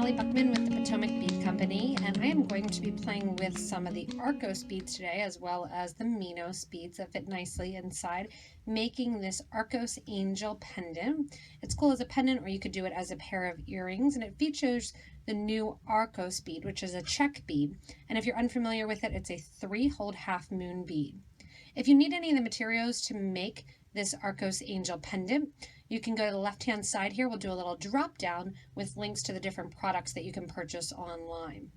Allie Buchman with the Potomac Bead Company, and I am going to be playing with some of the Arcos beads today, as well as the Minos beads that fit nicely inside, making this Arcos Angel pendant. It's cool as a pendant, or you could do it as a pair of earrings, and it features the new Arcos bead, which is a check bead, and if you're unfamiliar with it, it's a 3-hole half moon bead. If you need any of the materials to make this Arcos Angel pendant, you can go to the left-hand side here. We'll do a little drop down with links to the different products that you can purchase online.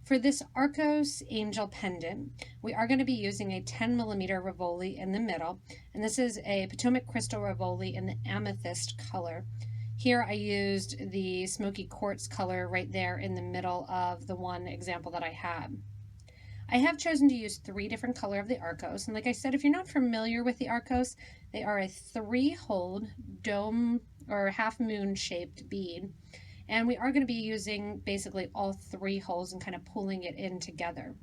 For this Arcos Angel pendant, we are going to be using a 10mm Rivoli in the middle, and this is a Potomac Crystal Rivoli in the Amethyst color. Here I used the smoky quartz color right there in the middle of the one example that I had. I have chosen to use 3 different colors of the Arcos, and like I said, if you're not familiar with the Arcos, they are a 3-hole dome or half moon shaped bead, and we are going to be using basically all 3 holes and kind of pulling it in together.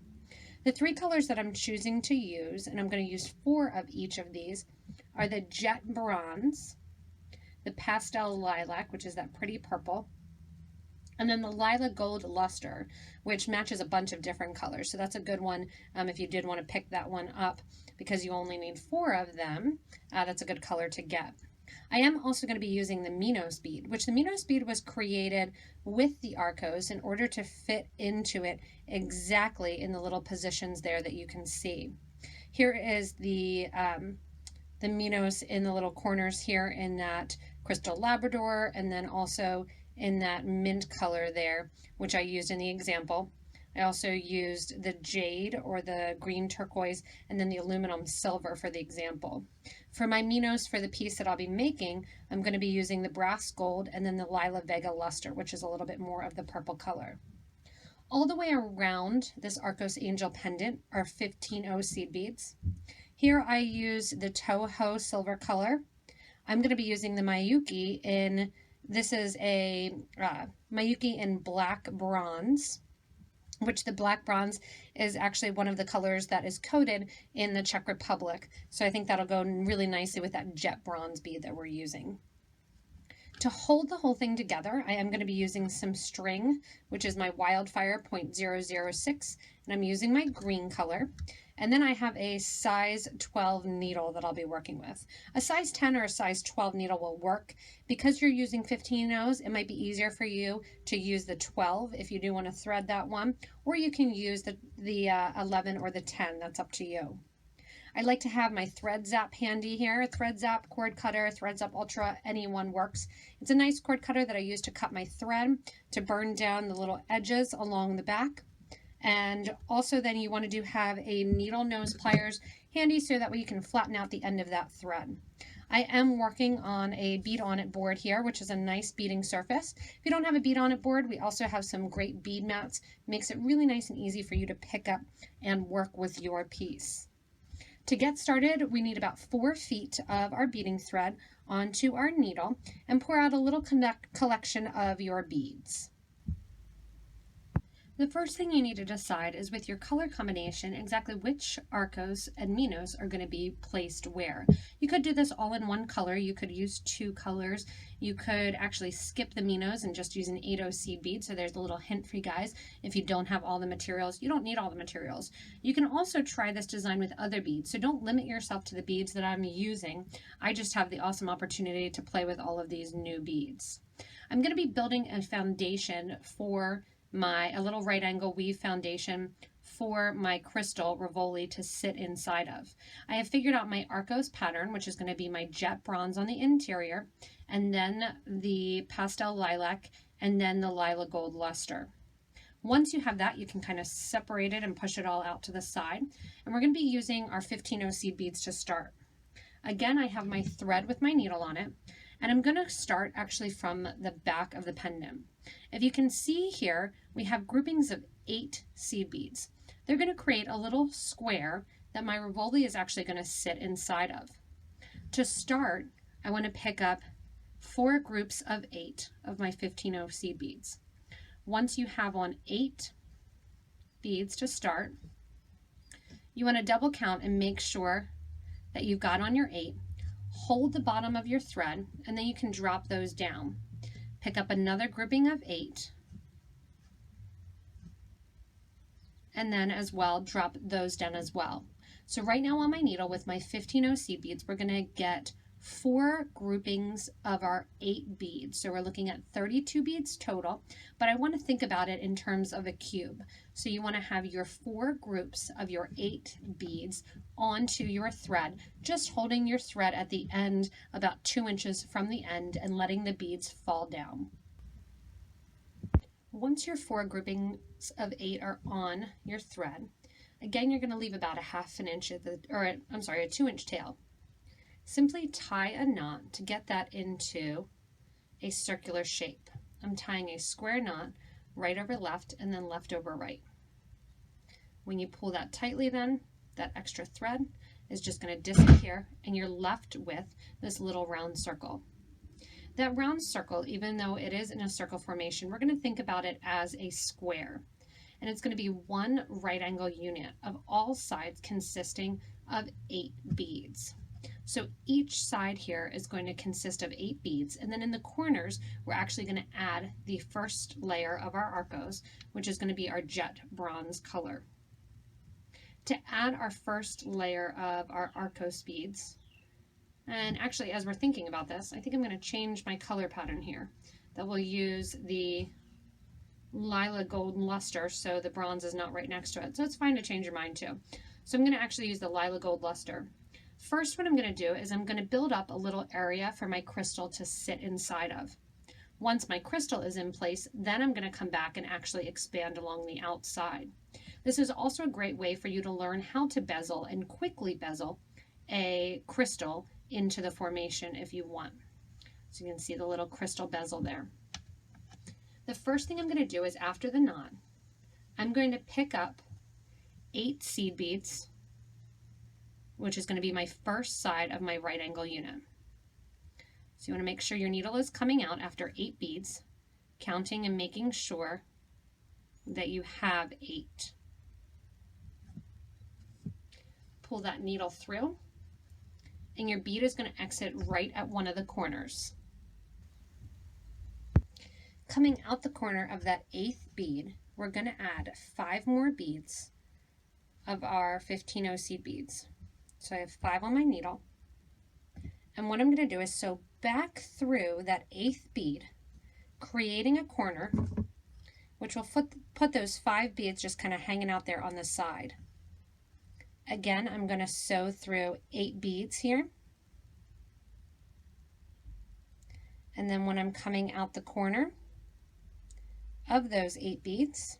The 3 colors that I'm choosing to use, and I'm going to use 4 of each of these, are the Jet Bronze, the Pastel Lilac, which is that pretty purple, and then the Lila Gold Luster, which matches a bunch of different colors. So that's a good one if you did want to pick that one up, because you only need 4 of them. That's a good color to get. I am also going to be using the Minos bead, which the Minos bead was created with the Arcos in order to fit into it exactly in the little positions there that you can see. Here is the Minos in the little corners here in that Crystal Labrador, and then also in that mint color there, which I used in the example. I also used the jade or the green turquoise, and then the aluminum silver for the example. For my Minos, for the piece that I'll be making, I'm going to be using the brass gold and then the Lila Vega luster, which is a little bit more of the purple color. All the way around this Arcos Angel pendant are 15O seed beads. Here I use the Toho silver color. I'm going to be using the Miyuki in This is a Miyuki in black bronze, which the black bronze is actually one of the colors that is coded in the Czech Republic. So I think that'll go really nicely with that jet bronze bead that we're using. To hold the whole thing together, I am going to be using some string, which is my Wildfire .006, and I'm using my green color. And then I have a size 12 needle that I'll be working with. A size 10 or a size 12 needle will work. Because you're using 15 O's, it might be easier for you to use the 12 if you do want to thread that one, or you can use the 11 or the 10, that's up to you. I like to have my Thread Zap handy here. Thread Zap, cord cutter, Thread Zap Ultra, any one works. It's a nice cord cutter that I use to cut my thread, to burn down the little edges along the back. And also then you want to have a needle nose pliers handy so that way you can flatten out the end of that thread. I am working on a bead on it board here, which is a nice beading surface. If you don't have a bead on it board, we also have some great bead mats. Makes it really nice and easy for you to pick up and work with your piece. To get started, we need about 4 feet of our beading thread onto our needle and pour out a little collection of your beads. The first thing you need to decide is with your color combination exactly which Arcos and Minos are going to be placed where. You could do this all in one color. You could use 2 colors. You could actually skip the Minos and just use an 8O seed bead. So there's a little hint for you guys. If you don't have all the materials, you don't need all the materials. You can also try this design with other beads. So don't limit yourself to the beads that I'm using. I just have the awesome opportunity to play with all of these new beads. I'm going to be building a foundation for a little right angle weave foundation for my crystal Rivoli to sit inside of. I have figured out my Arcos pattern, which is going to be my jet bronze on the interior, and then the pastel lilac, and then the Lila Gold luster. Once you have that, you can kind of separate it and push it all out to the side. And we're going to be using our 15O seed beads to start. Again, I have my thread with my needle on it, and I'm going to start actually from the back of the pendant. If you can see here, we have groupings of 8 seed beads. They're going to create a little square that my Rivoli is actually going to sit inside of. To start, I want to pick up 4 groups of 8 of my 15O seed beads. Once you have on 8 beads to start, you want to double count and make sure that you've got on your 8. Hold the bottom of your thread, and then you can drop those down. Pick up another grouping of 8, and then as well drop those down as well. So right now on my needle with my 15-0 seed beads, we're going to get 4 groupings of our 8 beads. So we're looking at 32 beads total, but I want to think about it in terms of a cube. So you want to have your 4 groups of your 8 beads onto your thread, just holding your thread at the end about 2 inches from the end and letting the beads fall down. Once your 4 groupings of 8 are on your thread, again, you're going to leave about a 1/2 inch at the, a 2-inch tail. Simply tie a knot to get that into a circular shape. I'm tying a square knot right over left and then left over right. When you pull that tightly, then that extra thread is just going to disappear and you're left with this little round circle. That round circle, even though it is in a circle formation, we're going to think about it as a square. And it's going to be one right angle unit of all sides consisting of 8 beads. So each side here is going to consist of 8 beads, and then in the corners we're actually going to add the first layer of our Arcos, which is going to be our jet bronze color. To add our first layer of our Arcos beads, and actually as we're thinking about this, I think I'm going to change my color pattern here. That we'll use the Lila gold luster, so the bronze is not right next to it. So it's fine to change your mind too. So I'm going to actually use the Lila gold luster. First, what I'm going to do is I'm going to build up a little area for my crystal to sit inside of. Once my crystal is in place, then I'm going to come back and actually expand along the outside. This is also a great way for you to learn how to bezel and quickly bezel a crystal into the formation if you want. So you can see the little crystal bezel there. The first thing I'm going to do is after the knot, I'm going to pick up 8 seed beads, which is going to be my first side of my right angle unit. So you want to make sure your needle is coming out after 8 beads, counting and making sure that you have 8. Pull that needle through, and your bead is going to exit right at one of the corners. Coming out the corner of that 8th bead, we're going to add 5 more beads of our 15-0 seed beads. So I have 5 on my needle. And what I'm going to do is sew back through that 8th bead, creating a corner, which will put those 5 beads just kind of hanging out there on the side. Again, I'm going to sew through 8 beads here. And then when I'm coming out the corner of those 8 beads,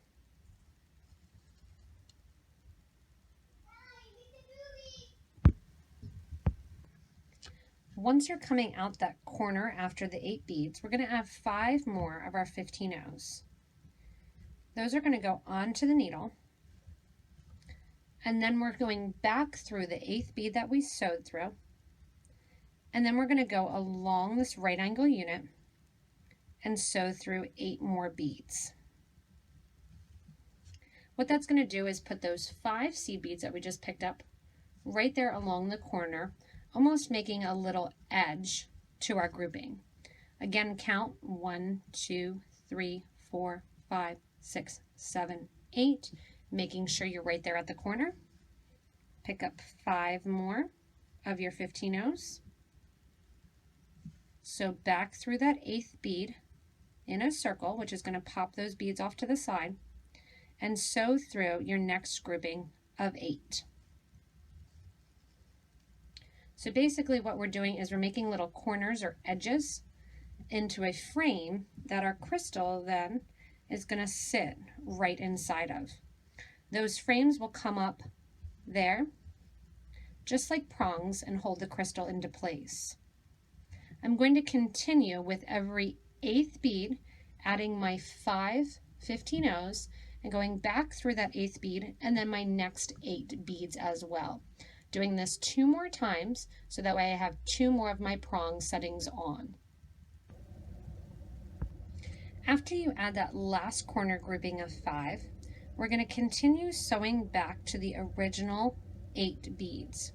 once you're coming out that corner after the 8 beads, we're going to add 5 more of our 15-0s. Those are going to go onto the needle, and then we're going back through the 8th bead that we sewed through, and then we're going to go along this right angle unit and sew through 8 more beads. What that's going to do is put those 5 seed beads that we just picked up right there along the corner, almost making a little edge to our grouping. Again, count 1, 2, 3, 4, 5, 6, 7, 8, making sure you're right there at the corner. Pick up 5 more of your 15-0s. So back through that 8th bead in a circle, which is going to pop those beads off to the side, and sew through your next grouping of 8. So basically what we're doing is we're making little corners or edges into a frame that our crystal then is going to sit right inside of. Those frames will come up there just like prongs and hold the crystal into place. I'm going to continue with every 8th bead, adding my 5 15-0s and going back through that 8th bead and then my next 8 beads as well. Doing this 2 more times so that way I have 2 more of my prong settings on. After you add that last corner grouping of 5, we're going to continue sewing back to the original 8 beads.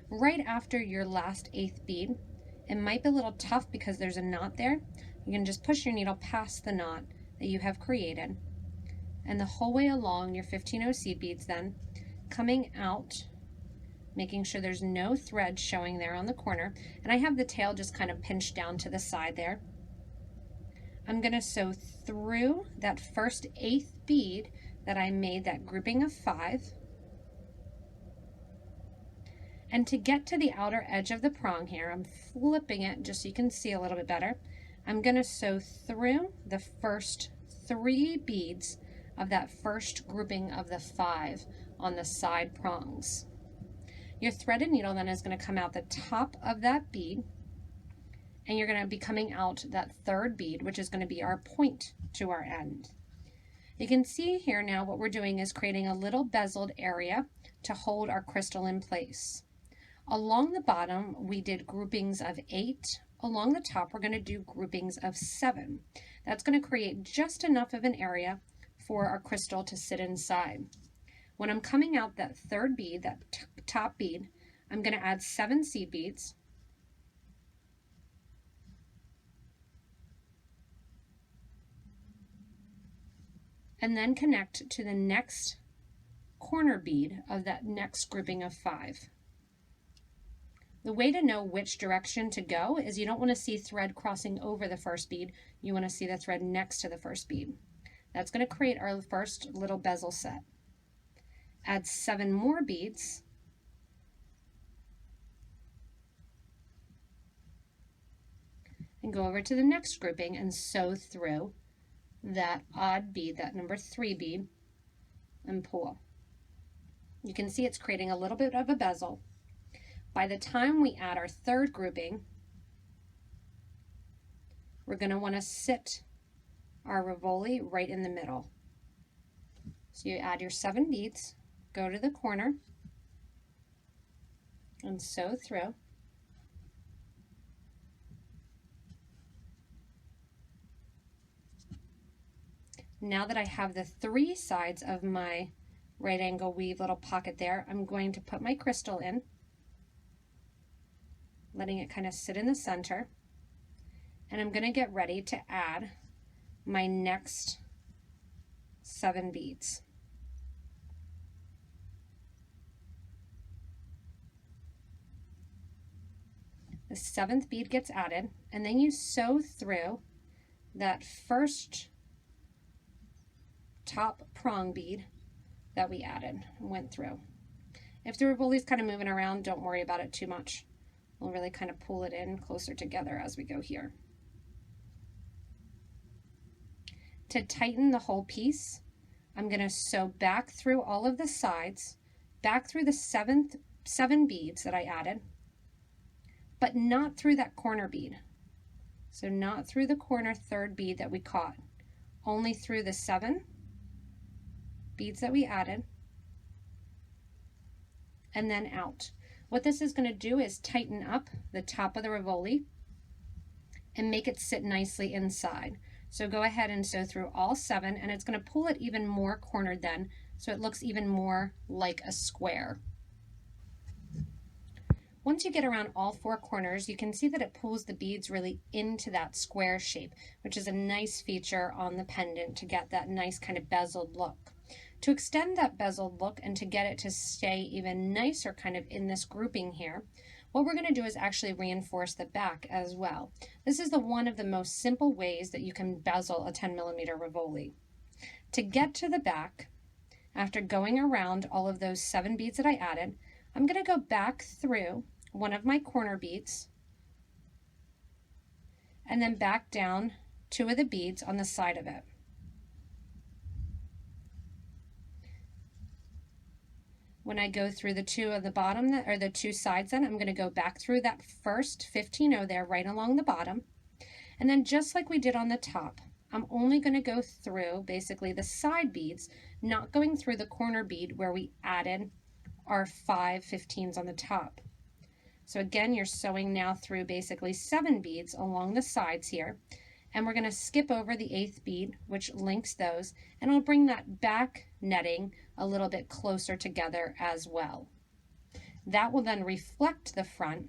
Right after your last 8th bead, it might be a little tough because there's a knot there. You can just push your needle past the knot that you have created and the whole way along your 15-0 seed beads, then coming out, making sure there's no thread showing there on the corner, and I have the tail just kind of pinched down to the side there. I'm going to sew through that first 8th bead that I made, that grouping of 5. And to get to the outer edge of the prong here, I'm flipping it just so you can see a little bit better. I'm going to sew through the first 3 beads of that first grouping of the 5 on the side prongs. Your threaded needle then is going to come out the top of that bead, and you're going to be coming out that 3rd bead, which is going to be our point to our end. You can see here now what we're doing is creating a little bezeled area to hold our crystal in place. Along the bottom, we did groupings of 8. Along the top, we're going to do groupings of 7. That's going to create just enough of an area for our crystal to sit inside. When I'm coming out that 3rd bead, that top bead, I'm going to add 7 seed beads. And then connect to the next corner bead of that next grouping of 5. The way to know which direction to go is you don't want to see thread crossing over the first bead. You want to see the thread next to the first bead. That's going to create our first little bezel set. Add 7 more beads. And go over to the next grouping and sew through that odd bead, that number 3 bead, and pull. You can see it's creating a little bit of a bezel. By the time we add our 3rd grouping, we're going to want to sit our Rivoli right in the middle. So you add your 7 beads, go to the corner, and sew through. Now that I have the 3 sides of my right angle weave little pocket there, I'm going to put my crystal in, letting it kind of sit in the center, and I'm going to get ready to add my next 7 beads. The 7th bead gets added, and then you sew through that first top prong bead that we added and went through. If the Rivoli's kind of moving around, don't worry about it too much. We'll really kind of pull it in closer together as we go here. To tighten the whole piece, I'm going to sew back through all of the sides, back through the 7 beads that I added, but not through that corner bead. So not through the corner 3rd bead that we caught, only through the 7 beads that we added, and then out. What this is going to do is tighten up the top of the Rivoli and make it sit nicely inside. So go ahead and sew through all 7, and it's going to pull it even more cornered then, so it looks even more like a square. Once you get around all 4 corners, you can see that it pulls the beads really into that square shape, which is a nice feature on the pendant to get that nice kind of bezeled look. To extend that bezeled look and to get it to stay even nicer kind of in this grouping here, what we're going to do is actually reinforce the back as well. This is one of the most simple ways that you can bezel a 10mm Rivoli. To get to the back, after going around all of those 7 beads that I added, I'm going to go back through one of my corner beads and then back down 2 of the beads on the side of it. When I go through the 2 of the bottom, or the 2 sides, then I'm going to go back through that first 15-0 there right along the bottom. And then just like we did on the top, I'm only going to go through basically the side beads, not going through the corner bead where we added our 5 15s on the top. So again, you're sewing now through basically 7 beads along the sides here. And we're going to skip over the 8th bead, which links those, and it'll bring that back netting a little bit closer together as well. That will then reflect the front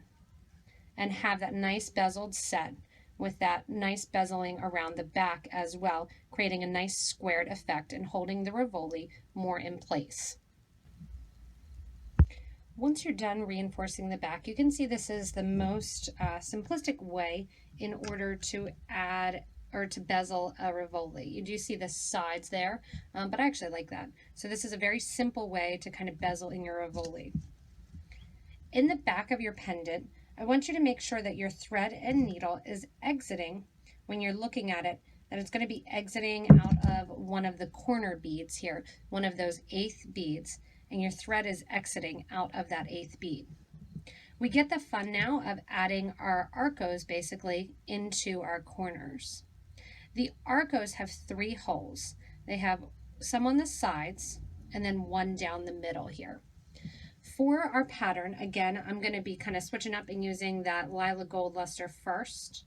and have that nice bezeled set with that nice bezeling around the back as well, creating a nice squared effect and holding the Rivoli more in place. Once you're done reinforcing the back, you can see this is the most simplistic way in order to add or to bezel a Rivoli. You do see the sides there, but I actually like that. So this is a very simple way to kind of bezel in your Rivoli. In the back of your pendant, I want you to make sure that your thread and needle is exiting when you're looking at it, that it's going to be exiting out of one of the corner beads here, one of those 1/8 beads, and your thread is exiting out of that 1/8 bead. We get the fun now of adding our Arcos basically into our corners. The Arcos have 3 holes. They have some on the sides and then one down the middle here. For our pattern, again, I'm going to be kind of switching up and using that Lila Gold Luster first,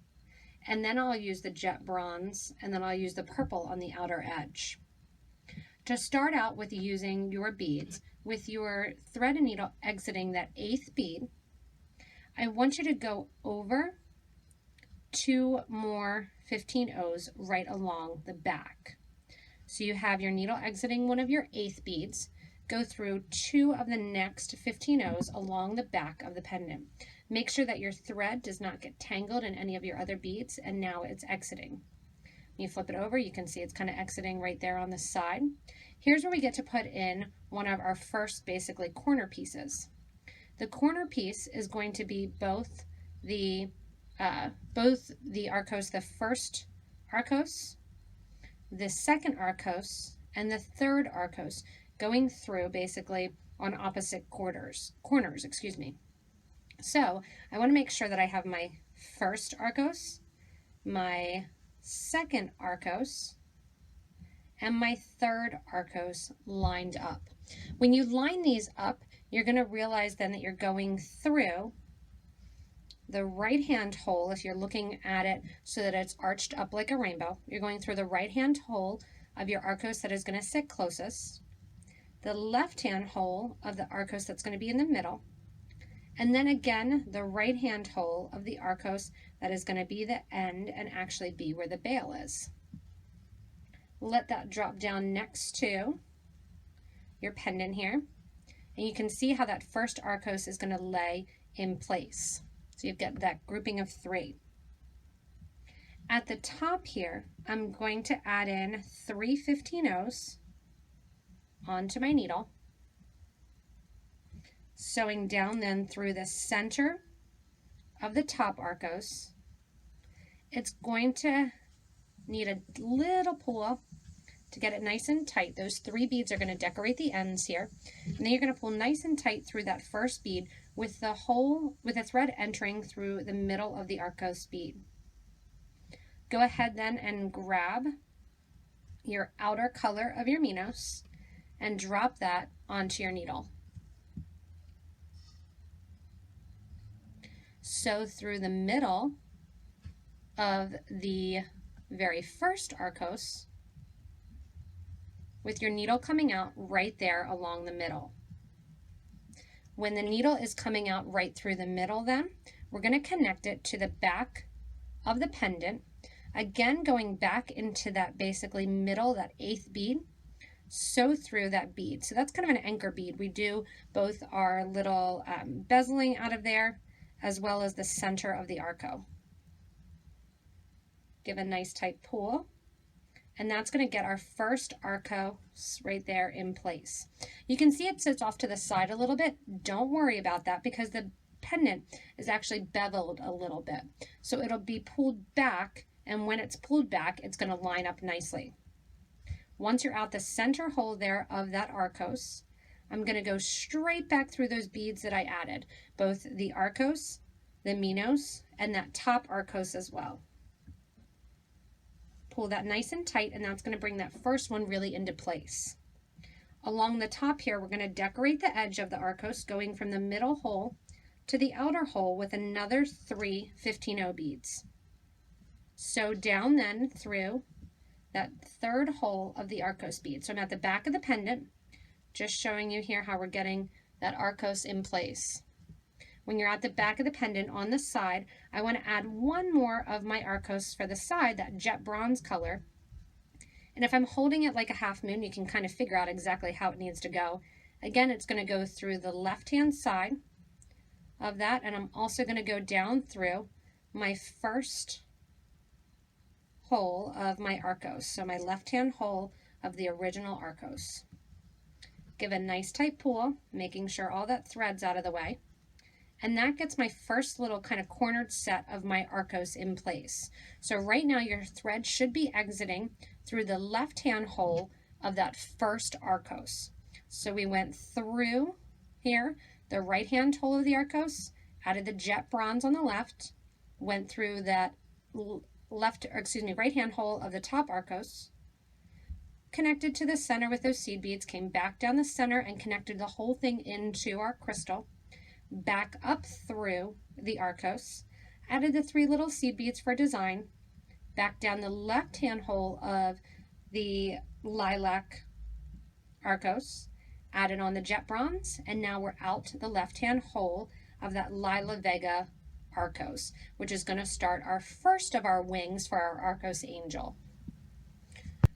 and then I'll use the Jet Bronze, and then I'll use the purple on the outer edge. To start out with using your beads, with your thread and needle exiting that 1/8 bead, I want you to go over 2 more 15-O's right along the back. So you have your needle exiting one of your 1/8 beads, go through 2 of the next 15-O's along the back of the pendant. Make sure that your thread does not get tangled in any of your other beads, and now it's exiting. When you flip it over, you can see it's kind of exiting right there on the side. Here's where we get to put in one of our first basically corner pieces. The corner piece is going to be both the Arcos, the first Arcos, the second Arcos, and the third Arcos, going through basically on opposite corners, excuse me. So I want to make sure that I have my first Arcos, my second Arcos, and my third Arcos lined up. When you line these up, you're going to realize then that you're going through the right-hand hole. If you're looking at it so that it's arched up like a rainbow, you're going through the right-hand hole of your Arcos that is going to sit closest, the left-hand hole of the Arcos that's going to be in the middle, and then again the right-hand hole of the Arcos that is going to be the end and actually be where the bail is. Let that drop down next to your pendant here, and you can see how that first Arcos is going to lay in place. So you've got that grouping of 3. At the top here, I'm going to add in 3 15-O's onto my needle, sewing down then through the center of the top Arcos. It's going to need a little pull to get it nice and tight. Those 3 beads are going to decorate the ends here, and then you're going to pull nice and tight through that first bead with the thread entering through the middle of the Arcos bead. Go ahead then and grab your outer color of your Minos and drop that onto your needle. Sew through the middle of the very first Arcos with your needle coming out right there along the middle. When the needle is coming out right through the middle, then we're going to connect it to the back of the pendant, again going back into that basically middle, that 1/8 bead. Sew through that bead. So that's kind of an anchor bead. We do both our little bezeling out of there as well as the center of the Arco. Give a nice tight pull, and that's going to get our first Arco right there in place. You can see it sits off to the side a little bit. Don't worry about that because the pendant is actually beveled a little bit. So it'll be pulled back, and when it's pulled back, it's going to line up nicely. Once you're out the center hole there of that Arcos, I'm going to go straight back through those beads that I added, both the Arcos, the Minos, and that top Arcos as well. Pull that nice and tight, and that's going to bring that first one really into place. Along the top here, we're going to decorate the edge of the Arcos, going from the middle hole to the outer hole with another 3 15-O beads. Sew down then through that third hole of the Arcos bead. So I'm at the back of the pendant, just showing you here how we're getting that Arcos in place. when you're at the back of the pendant on the side, I want to add one more of my Arcos for the side, that jet bronze color. And if I'm holding it like a half moon, you can kind of figure out exactly how it needs to go. Again, it's going to go through the left-hand side of that, and I'm also going to go down through my first hole of my Arcos, so my left-hand hole of the original Arcos. Give a nice tight pull, making sure all that thread's out of the way. And that gets my first little kind of cornered set of my Arcos in place. So right now your thread should be exiting through the left-hand hole of that first Arcos. So we went through here, the right-hand hole of the Arcos, added the jet bronze on the left, went through that right-hand hole of the top Arcos, connected to the center with those seed beads, came back down the center and connected the whole thing into our crystal, back up through the Arcos, added the 3 little seed beads for design, back down the left-hand hole of the Lilac Arcos, added on the jet bronze, and now we're out the left-hand hole of that Lila Vega Arcos, which is going to start our first of our wings for our Arcos Angel.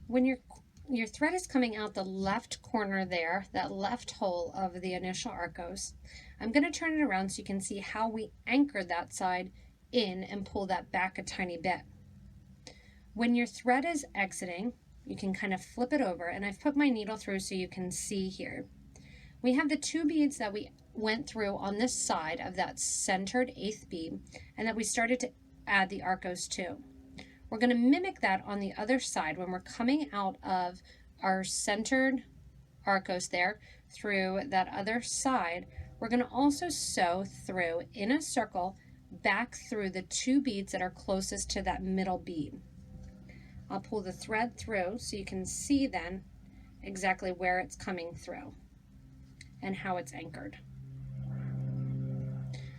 When your thread is coming out the left corner there, that left hole of the initial Arcos, I'm going to turn it around so you can see how we anchored that side in and pull that back a tiny bit. When your thread is exiting, you can kind of flip it over, and I've put my needle through so you can see here. We have the 2 beads that we went through on this side of that centered 8th bead, and that we started to add the Arcos to. We're going to mimic that on the other side when we're coming out of our centered Arcos there through that other side. We're going to also sew through in a circle back through the 2 beads that are closest to that middle bead. I'll pull the thread through so you can see then exactly where it's coming through and how it's anchored.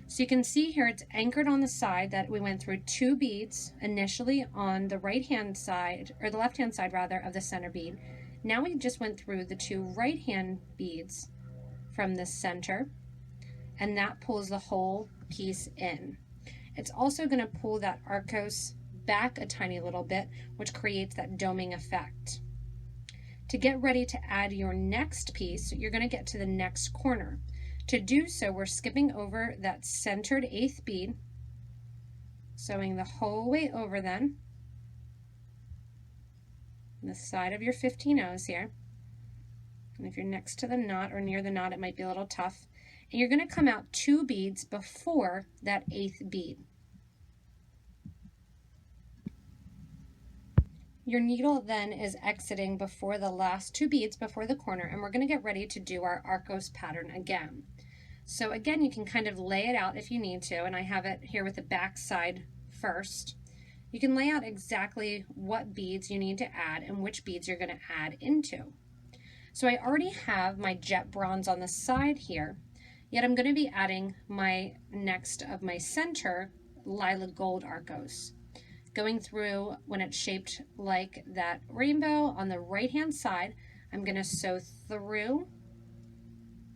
So you can see here it's anchored on the side that we went through 2 beads initially on the right-hand side, or the left-hand side rather, of the center bead. Now we just went through the 2 right-hand beads from the center, and that pulls the whole piece in. It's also going to pull that Arcos back a tiny little bit, which creates that doming effect. To get ready to add your next piece, you're going to get to the next corner. To do so, we're skipping over that centered 8th bead, sewing the whole way over then, on the side of your 15-0s here. And if you're next to the knot or near the knot, it might be a little tough. And you're going to come out 2 beads before that 8th bead. Your needle then is exiting before the last 2 beads before the corner, and we're going to get ready to do our Arcos pattern again. So again, you can kind of lay it out if you need to, and I have it here with the back side first. You can lay out exactly what beads you need to add and which beads you're going to add into. So I already have my jet bronze on the side here, yet I'm going to be adding my next of my center Lila gold Arcos. Going through when it's shaped like that rainbow on the right-hand side, I'm going to sew through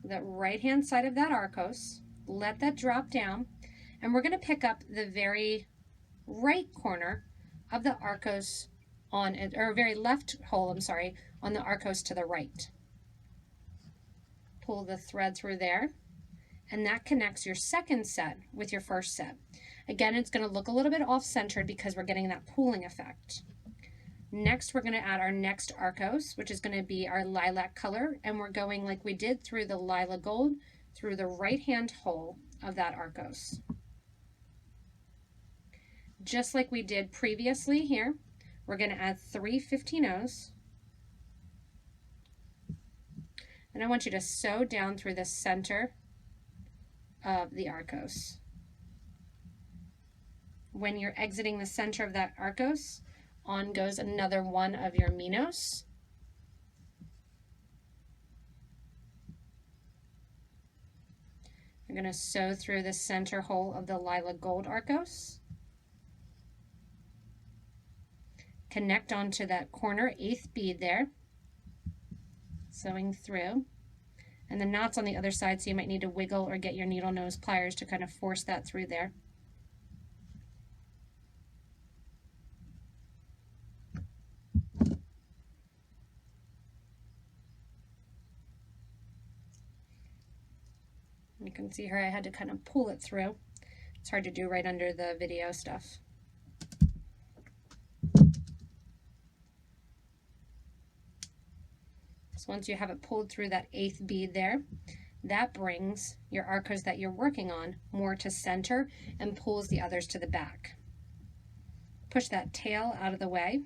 the right-hand side of that Arcos, let that drop down, and we're going to pick up the very right corner of the Arcos on it, or very left hole, I'm sorry, on the Arcos to the right. Pull the thread through there, and that connects your second set with your first set. Again, it's going to look a little bit off-centered because we're getting that pooling effect. Next, we're going to add our next Arcos, which is going to be our lilac color, and we're going like we did through the Lila gold, through the right-hand hole of that Arcos. Just like we did previously here, we're going to add 3 15-0s. And I want you to sew down through the center of the Arcos. When you're exiting the center of that Arcos, on goes another one of your Minos. You're going to sew through the center hole of the Lila gold Arcos. Connect onto that corner 8th bead there, sewing through, And the knot's on the other side, so you might need to wiggle or get your needle nose pliers to kind of force that through there. You can see here I had to kind of pull it through. It's hard to do right under the video stuff. So once you have it pulled through that 8th bead there, that brings your Arcos that you're working on more to center and pulls the others to the back. Push that tail out of the way,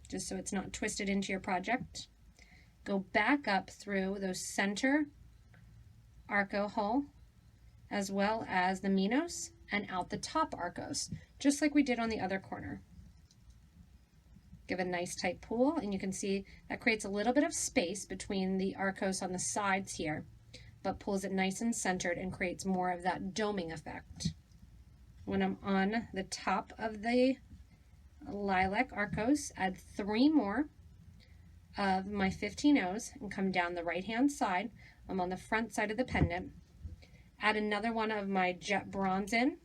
just so it's not twisted into your project. Go back up through those center Arco hole, as well as the Minos, and out the top Arcos, just like we did on the other corner. Give a nice tight pull, and you can see that creates a little bit of space between the Arcos on the sides here, but pulls it nice and centered and creates more of that doming effect. When I'm on the top of the Lilac Arcos, add 3 more of my 15 O's and come down the right-hand side. I'm on the front side of the pendant. Add another one of my jet bronze in,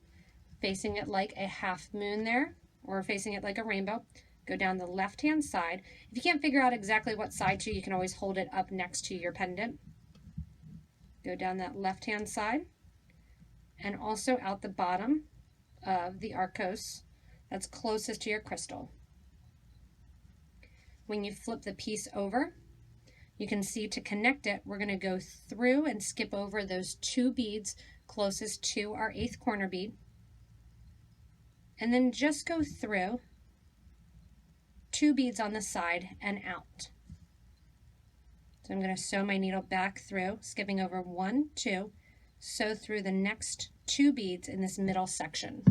facing it like a half moon there, or facing it like a rainbow. Go down the left-hand side. If you can't figure out exactly what side to, you can always hold it up next to your pendant. Go down that left-hand side, and also out the bottom of the Arcos that's closest to your crystal. When you flip the piece over, you can see to connect it, we're going to go through and skip over those 2 beads closest to our 8th corner bead, and then just go through 2 beads on the side and out. So I'm going to sew my needle back through, skipping over 1, 2, sew through the next 2 beads in this middle section.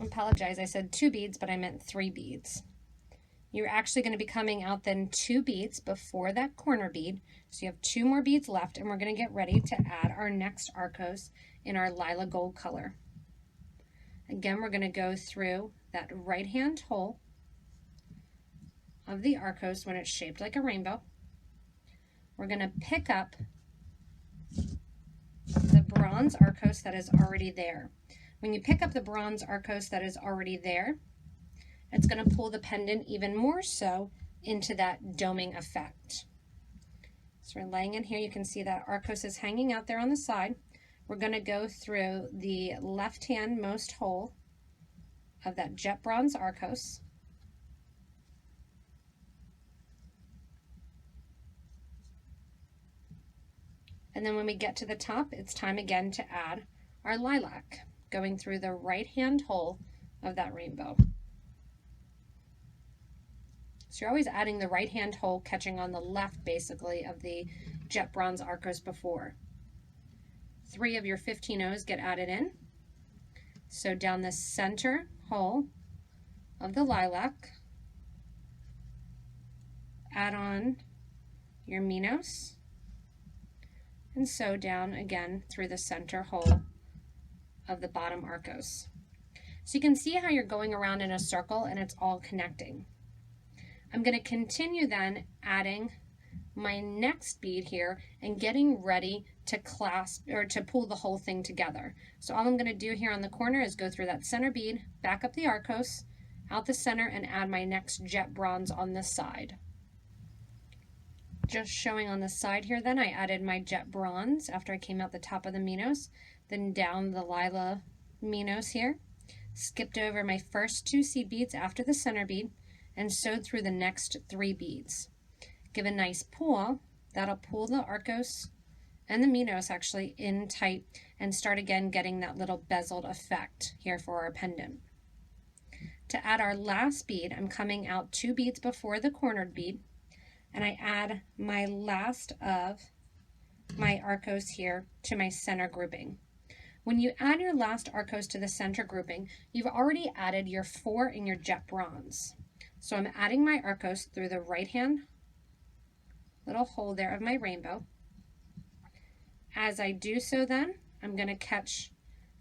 I apologize, I said 2 beads, but I meant 3 beads. You're actually going to be coming out then 2 beads before that corner bead. So you have 2 more beads left, and we're going to get ready to add our next Arcos in our Lila gold color. Again, we're going to go through that right-hand hole of the Arcos when it's shaped like a rainbow. We're going to pick up the bronze Arcos that is already there. When you pick up the bronze Arcos that is already there, it's going to pull the pendant even more so into that doming effect. So we're laying in here, you can see that Arcos is hanging out there on the side. We're going to go through the left-hand most hole of that jet bronze Arcos. And then when we get to the top, it's time again to add our lilac, going through the right-hand hole of that rainbow. So you're always adding the right-hand hole, catching on the left, basically, of the jet bronze Arcos before. 3 of your 15 O's get added in. So down the center hole of the lilac, add on your Minos, and sew down again through the center hole of the bottom Arcos. So you can see how you're going around in a circle and it's all connecting. I'm going to continue then adding my next bead here and getting ready to clasp or to pull the whole thing together. So all I'm going to do here on the corner is go through that center bead, back up the Arcos, out the center, and add my next jet bronze on this side. Just showing on the side here then, I added my jet bronze after I came out the top of the Minos, then down the Lila Minos here, skipped over my first 2 seed beads after the center bead, and sewed through the next 3 beads. Give a nice pull, that'll pull the Arcos and the Minos actually in tight, and start again getting that little bezeled effect here for our pendant. To add our last bead, I'm coming out 2 beads before the cornered bead, and I add my last of my Arcos here to my center grouping. When you add your last Arcos to the center grouping, you've already added your 4 in your jet bronze. So I'm adding my Arcos through the right hand little hole there of my rainbow. As I do so then, I'm going to catch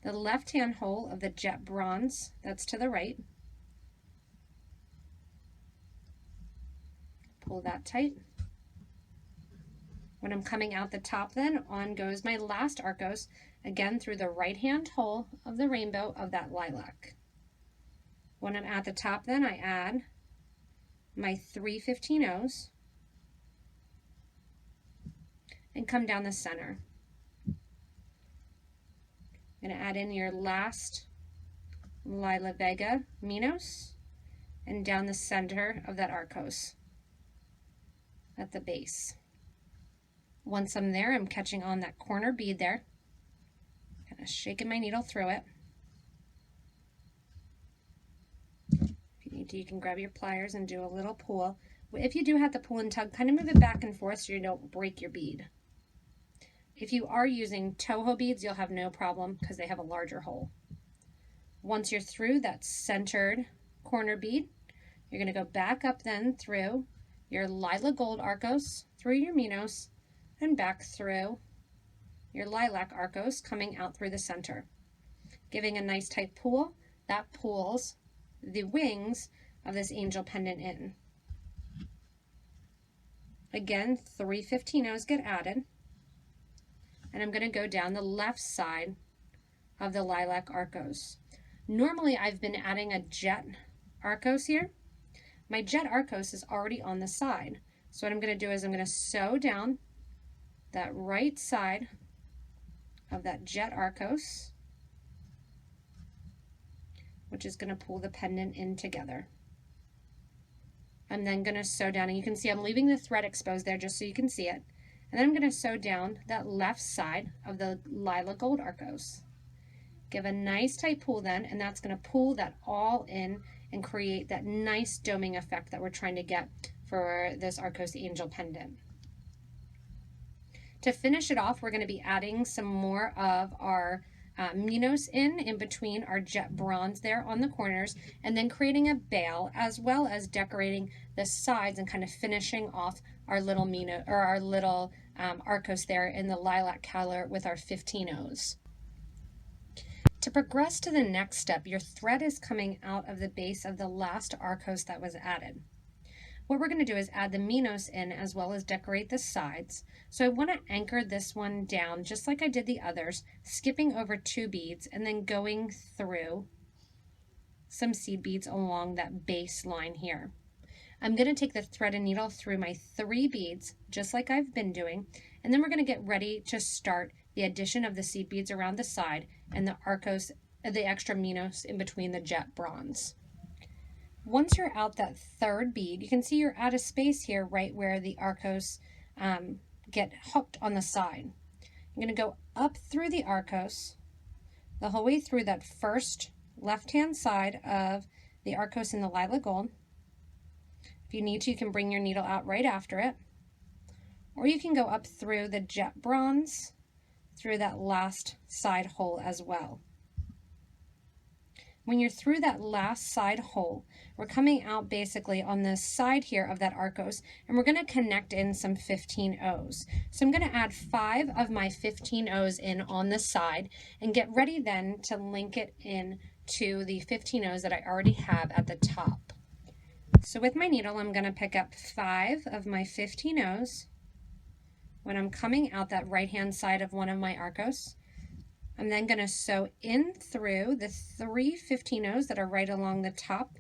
the left hand hole of the jet bronze that's to the right. Pull that tight. When I'm coming out the top, then on goes my last Arcos, again through the right-hand hole of the rainbow of that lilac. When I'm at the top, then I add my 3 15-0s and come down the center. I'm going to add in your last Lila Vega Minos and down the center of that Arcos at the base. Once I'm there, I'm catching on that corner bead there, kind of shaking my needle through it. If you need to, you can grab your pliers and do a little pull. If you do have to pull and tug, kind of move it back and forth so you don't break your bead. If you are using Toho beads, you'll have no problem because they have a larger hole. Once you're through that centered corner bead, you're going to go back up then through your Lila Gold Arcos, through your Minos, and back through your Lilac Arcos, coming out through the center. Giving a nice tight pull, that pulls the wings of this angel pendant in. Again, 3 15-0s get added. And I'm going to go down the left side of the Lilac Arcos. Normally I've been adding a jet Arcos here. My jet Arcos is already on the side. So what I'm going to do is I'm going to sew down that right side of that jet Arcos, which is going to pull the pendant in together. I'm then going to sew down, and you can see I'm leaving the thread exposed there just so you can see it. And then I'm going to sew down that left side of the Lila Gold Arcos. Give a nice tight pull then, and that's going to pull that all in and create that nice doming effect that we're trying to get for this Arcos Angel pendant. To finish it off, we're going to be adding some more of our Minos in between our jet bronze there on the corners, and then creating a bail as well as decorating the sides and kind of finishing off our little Minos or our little Arcos there in the lilac color with our 15-0s. To progress to the next step, your thread is coming out of the base of the last Arcos that was added. What we're going to do is add the Minos in as well as decorate the sides. So I want to anchor this one down just like I did the others, skipping over 2 beads and then going through some seed beads along that base line here. I'm going to take the thread and needle through my 3 beads just like I've been doing, and then we're going to get ready to start the addition of the seed beads around the side and the Arcos, the extra Minos in between the jet bronze. Once you're out that 3rd bead, you can see you're out of space here right where the Arcos get hooked on the side. I'm going to go up through the Arcos, the whole way through that first left-hand side of the Arcos in the Lila Gold. If you need to, you can bring your needle out right after it, or you can go up through the jet bronze, through that last side hole as well. When you're through that last side hole, we're coming out basically on the side here of that Arcos, and we're going to connect in some 15-0s. So I'm going to add 5 of my 15-0s in on the side and get ready then to link it in to the 15-0s that I already have at the top. So with my needle, I'm going to pick up 5 of my 15-0s when I'm coming out that right-hand side of one of my Arcos. I'm then going to sew in through the 3 15-0s that are right along the top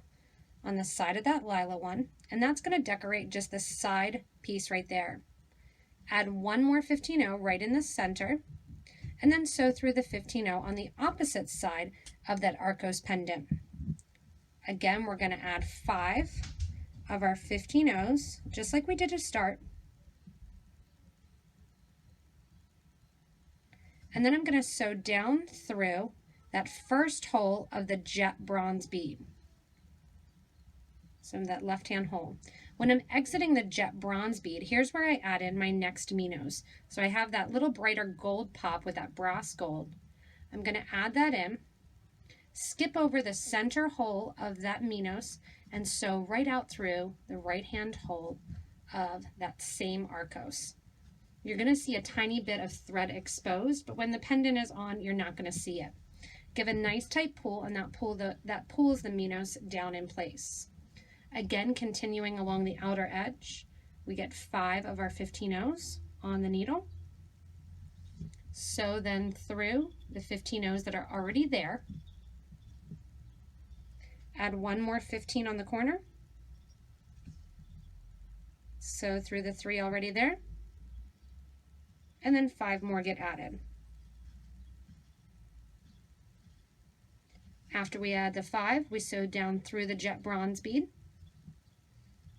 on the side of that Lila one, and that's going to decorate just the side piece right there. Add 1 more 15-0 right in the center, and then sew through the 15-0 on the opposite side of that Arcos pendant. Again, we're going to add 5 of our 15-0s, just like we did to start. And then I'm going to sew down through that first hole of the jet bronze bead. So that left-hand hole. When I'm exiting the jet bronze bead, here's where I add in my next Minos. So I have that little brighter gold pop with that brass gold. I'm going to add that in, skip over the center hole of that Minos, and sew right out through the right-hand hole of that same Arcos. You're going to see a tiny bit of thread exposed, but when the pendant is on, you're not going to see it. Give a nice tight pull, and that pulls the Minos down in place. Again, continuing along the outer edge, we get 5 of our 15-0s, on the needle. Sew then through the 15 O's that are already there. Add one more 15 on the corner. Sew through the 3 already there. And then 5 more get added. After we add the 5, we sew down through the jet bronze bead,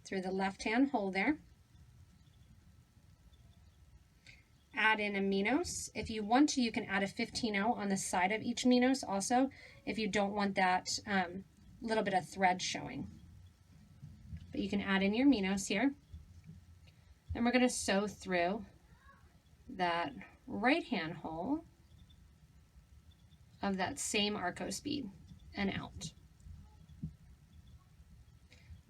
through the left-hand hole there. Add in a Minos. If you want to, you can add a 15-0 on the side of each Minos also, if you don't want that little bit of thread showing. But you can add in your Minos here. Then we're going to sew through that right-hand hole of that same Arcos bead and out.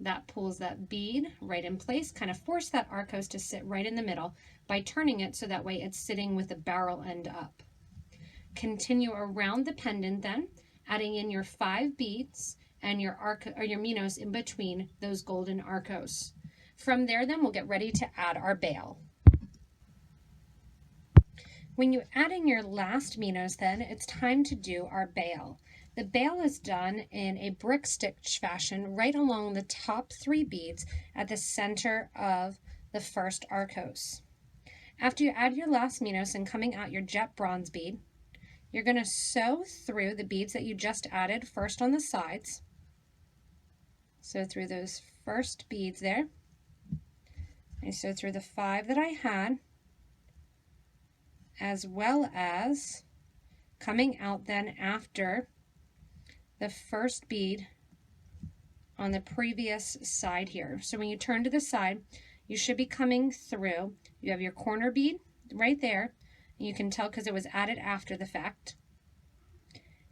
That pulls that bead right in place, kind of force that Arcos to sit right in the middle by turning it so that way it's sitting with the barrel end up. Continue around the pendant then, adding in your 5 beads and your Minos in between those golden Arcos. From there then we'll get ready to add our bail. When you add in your last Minos then, it's time to do our bail. The bail is done in a brick stitch fashion right along the top 3 beads at the center of the first Arcos. After you add your last Minos and coming out your jet bronze bead, you're going to sew through the beads that you just added first on the sides. Sew through those first beads there. I sew through the 5 that I had, as well as coming out then after the first bead on the previous side here. So when you turn to the side, you should be coming through. You have your corner bead right there. And you can tell because it was added after the fact.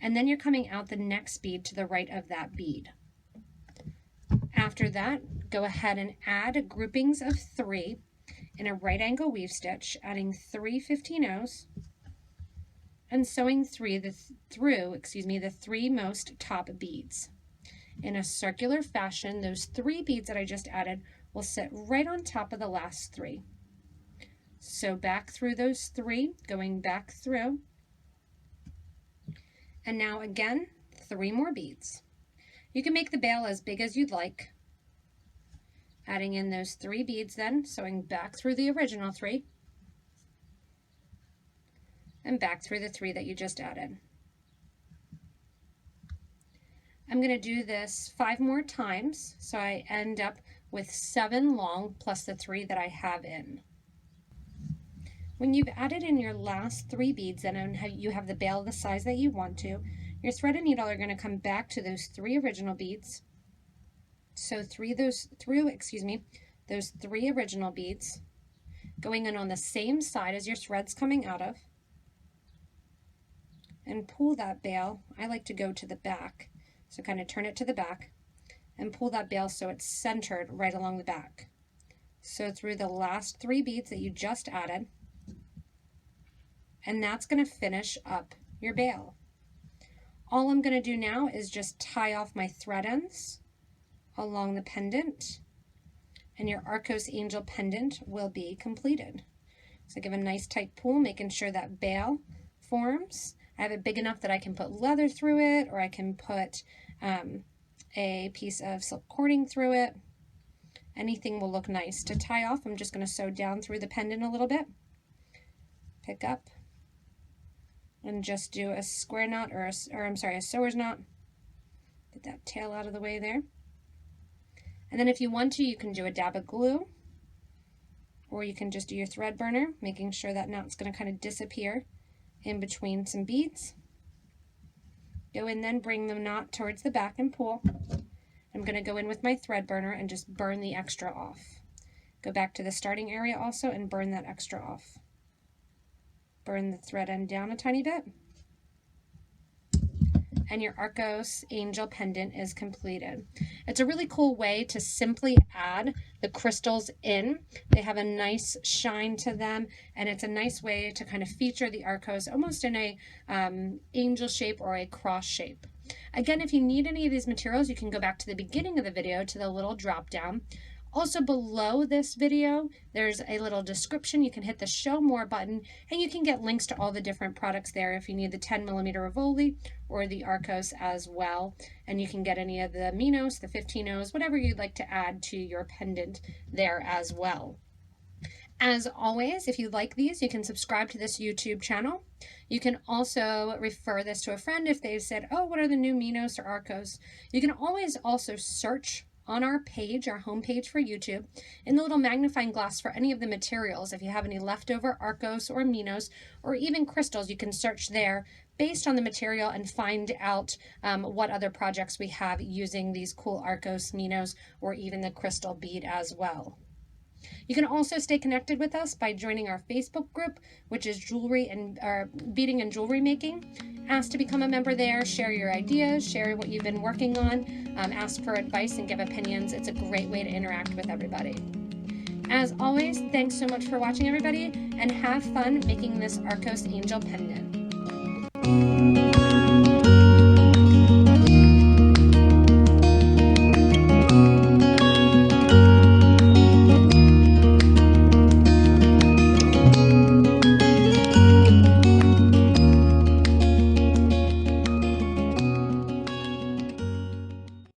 And then you're coming out the next bead to the right of that bead. After that, go ahead and add groupings of 3 in a right angle weave stitch, adding 3 15-0s and sewing through the 3 most top beads. In a circular fashion, those 3 beads that I just added will sit right on top of the last 3. Sew back through those 3, going back through, and now again 3 more beads. You can make the bail as big as you'd like. Adding in those 3 beads then, sewing back through the original 3, and back through the 3 that you just added. I'm going to do this 5 more times, so I end up with 7 long plus the 3 that I have in. When you've added in your last 3 beads and you have the bail the size that you want to, your thread and needle are going to come back to those 3 original beads. So those 3 original beads, going in on the same side as your thread's coming out of, and pull that bail. I like to go to the back, so kind of turn it to the back and pull that bail so it's centered right along the back. So through the last 3 beads that you just added, and that's going to finish up your bail. All I'm going to do now is just tie off my thread ends along the pendant, and your Arcos Angel pendant will be completed. So give a nice tight pull, making sure that bail forms. I have it big enough that I can put leather through it, or I can put a piece of silk cording through it. Anything will look nice. To tie off, I'm just going to sew down through the pendant a little bit, pick up, and just do a square knot, or a sewer's knot. Get that tail out of the way there. And then if you want to, you can do a dab of glue, or you can just do your thread burner, making sure that knot's going to kind of disappear in between some beads. Go in then, bring the knot towards the back and pull. I'm going to go in with my thread burner and just burn the extra off. Go back to the starting area also and burn that extra off. Burn the thread end down a tiny bit. And your Arcos Angel pendant is completed. It's a really cool way to simply add the crystals in. They have a nice shine to them, and it's a nice way to kind of feature the Arcos almost in a angel shape or a cross shape. Again, if you need any of these materials, you can go back to the beginning of the video to the little drop down. Also below this video, there's a little description. You can hit the show more button and you can get links to all the different products there if you need the 10mm Rivoli or the Arcos as well. And you can get any of the Minos, the 15-0s, whatever you'd like to add to your pendant there as well. As always, if you like these, you can subscribe to this YouTube channel. You can also refer this to a friend if they've said, oh, what are the new Minos or Arcos? You can always also search on our page, our homepage for YouTube, in the little magnifying glass for any of the materials. If you have any leftover Arcos or Minos or even crystals, you can search there based on the material and find out what other projects we have using these cool Arcos, Minos, or even the crystal bead as well. You can also stay connected with us by joining our Facebook group, which is jewelry and beading and jewelry making. Ask to become a member there, share your ideas, share what you've been working on, ask for advice and give opinions. It's a great way to interact with everybody. As always, thanks so much for watching, everybody, and have fun making this Arcos Angel pendant.